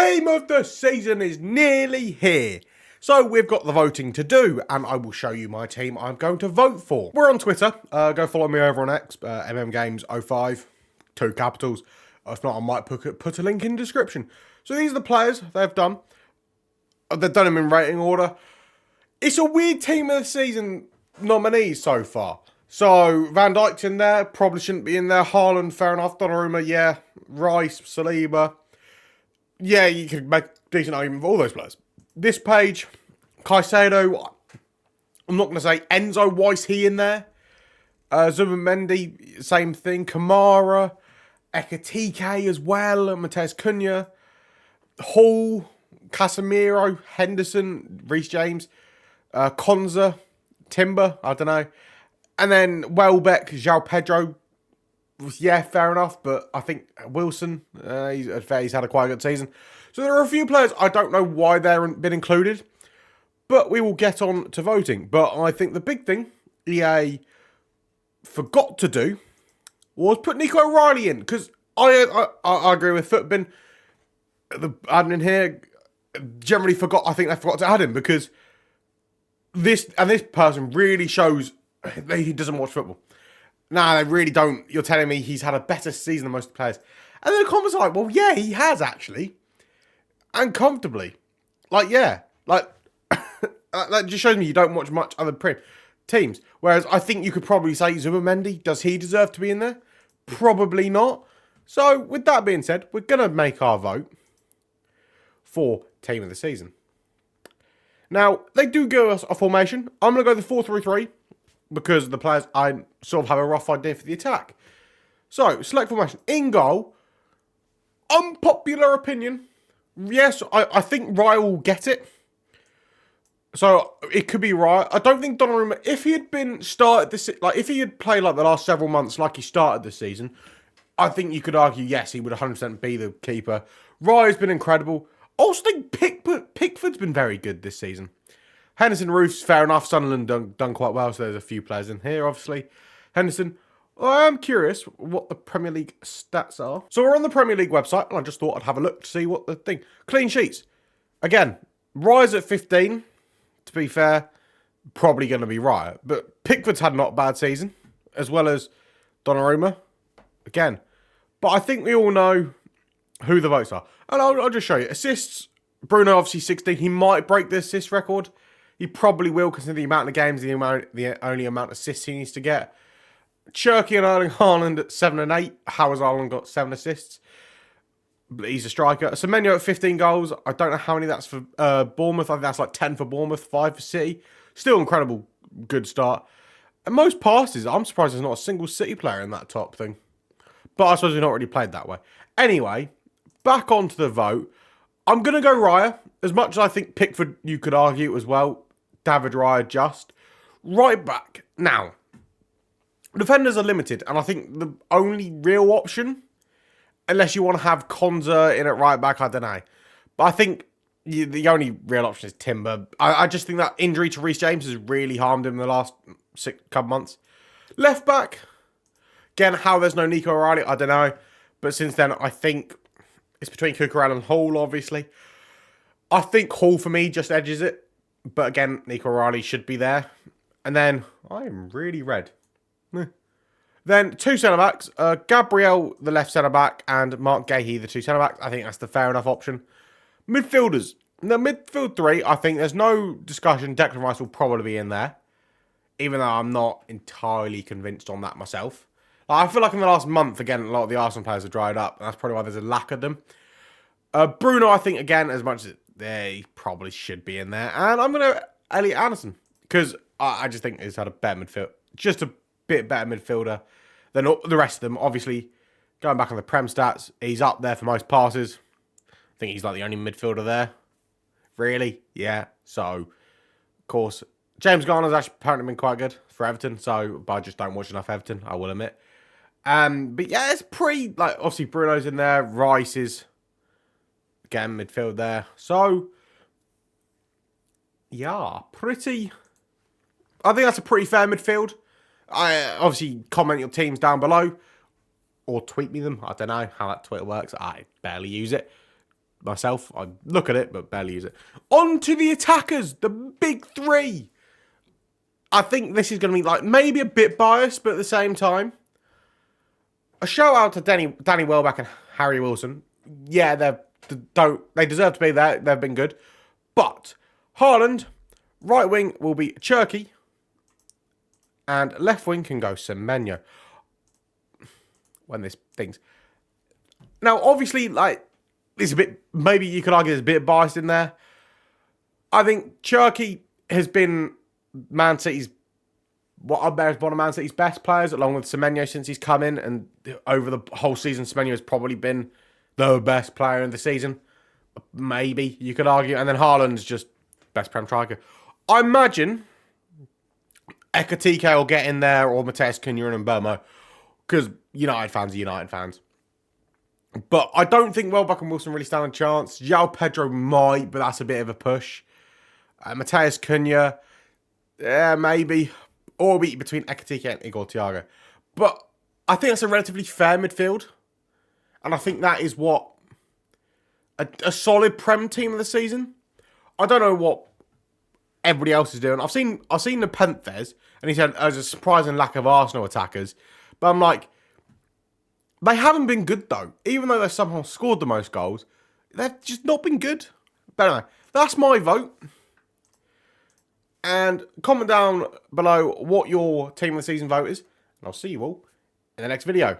Team of the season is nearly here. So we've got the voting to do, and I will show you my team I'm going to vote for. We're on Twitter. Go follow me over on X, mmgames05, 2 capitals. If not, I might put a link in the description. So these are the players they've done. They've done them in rating order. It's a weird team of the season nominees so far. So Van Dijk's in there, probably shouldn't be in there. Haaland, fair enough. Donnarumma, yeah. Rice, Saliba. Yeah, you could make a decent argument for all those players. This page, Caicedo, I'm not going to say Enzo, why is he in there? Zubimendi, same thing. Kamara, Ekitike as well. Mateus Cunha, Hall, Casemiro, Henderson, Reece James, Konza, Timber, I don't know. And then Welbeck, João Pedro, yeah, fair enough. But I think Wilson, he's had a quite good season. So there are a few players I don't know why they've been included. But we will get on to voting. But I think the big thing EA forgot to do was put Nico O'Reilly in. Because I agree with Footbin. The admin here generally forgot. I think they forgot to add him because this person really shows that he doesn't watch football. Nah, they really don't. You're telling me he's had a better season than most players. And then the comments are like, well, yeah, he has actually. And comfortably. Like, yeah. Like, that just shows me you don't watch much other teams. Whereas I think you could probably say Zubimendi, does he deserve to be in there? Probably not. So, with that being said, we're going to make our vote for team of the season. Now, they do give us a formation. I'm going to go the 4-3-3 because the players, I sort of have a rough idea for the attack. So, select formation. In goal, unpopular opinion. Yes, I think Raya will get it. So, it could be Raya. I don't think Donnarumma, if he had been started this, like if he had played like the last several months like he started this season, I think you could argue, yes, he would 100% be the keeper. Raya's been incredible. I also think Pickford's been very good this season. Henderson, Roof's fair enough. Sunderland done quite well, so there's a few players in here, obviously. Henderson, I am curious what the Premier League stats are. So we're on the Premier League website, and I just thought I'd have a look to see what the thing. Clean sheets. Again, Raya's at 15. To be fair, probably going to be Raya. But Pickford's had not a bad season, as well as Donnarumma. Again. But I think we all know who the votes are. And I'll just show you. Assists, Bruno obviously 16. He might break the assist record. He probably will, considering the amount of games, the only amount of assists he needs to get. Cherky and Erling Haaland at 7 and 8. How has Haaland got 7 assists? He's a striker. Semenyo at 15 goals. I don't know how many that's for Bournemouth. I think that's like 10 for Bournemouth, 5 for City. Still incredible, good start. And most passes, I'm surprised there's not a single City player in that top thing. But I suppose we've not really played that way. Anyway, back onto the vote. I'm going to go Raya. As much as I think Pickford, you could argue as well. David Raya just. Right back. Now, defenders are limited. And I think the only real option, unless you want to have Konza in at right back, I don't know. But I think the only real option is Timber. I just think that injury to Reece James has really harmed him in the last couple months. Left back. Again, how there's no Nico O'Reilly, I don't know. But since then, I think it's between Cucurella and Hall, obviously. I think Hall, for me, just edges it. But again, Nico O'Reilly should be there. And then, I am really red. Then, 2 centre-backs. Gabriel, the left centre-back, and Mark Gahey, the 2 centre-backs. I think that's the fair enough option. Midfielders. The midfield 3, I think there's no discussion. Declan Rice will probably be in there. Even though I'm not entirely convinced on that myself. I feel like in the last month, again, a lot of the Arsenal players have dried up. And that's probably why there's a lack of them. Bruno, I think, again, as much as they probably should be in there. And I'm going to go Elliot Anderson. Because I just think he's had a better midfield. Just a bit better midfielder than the rest of them. Obviously, going back on the Prem stats, he's up there for most passes. I think he's like the only midfielder there. Really? Yeah. So, of course, James Garner's actually apparently been quite good for Everton. So, but I just don't watch enough Everton, I will admit. But yeah, it's pretty, like, obviously Bruno's in there. Rice is, again, midfield there. So, yeah, pretty, I think that's a pretty fair midfield. Obviously, comment your teams down below. Or tweet me them. I don't know how that Twitter works. I barely use it. myself. I look at it, but barely use it. On to the attackers, the big three. I think this is going to be like maybe a bit biased, but at the same time, a shout out to Danny Welbeck and Harry Wilson. Yeah, they deserve to be there. They've been good. But Haaland, right wing will be Cherky, and left wing can go Semenyo. When this thing's now, obviously, like it's a bit. Maybe you could argue there's a bit of bias in there. I think Cherky has been Man City's one of Man City's best players, along with Semenyo since he's come in, and over the whole season, Semenyo has probably been the best player in the season. Maybe you could argue, and then Haaland's just best Prem striker. I imagine Ekatike will get in there, or Matheus Cunha and Mbeumo, because United fans are United fans. But I don't think Welbeck and Wilson really stand a chance. João Pedro might, but that's a bit of a push. Matheus Cunha, yeah, maybe. Or be between Ekatike and Igor Thiago. But I think that's a relatively fair midfield. And I think that is what a solid Prem team of the season. I don't know what everybody else is doing. I've seen the Panthers, and he said there's a surprising lack of Arsenal attackers. But I'm like, they haven't been good though. Even though they've somehow scored the most goals, they've just not been good. But anyway, that's my vote. And comment down below what your team of the season vote is. And I'll see you all in the next video.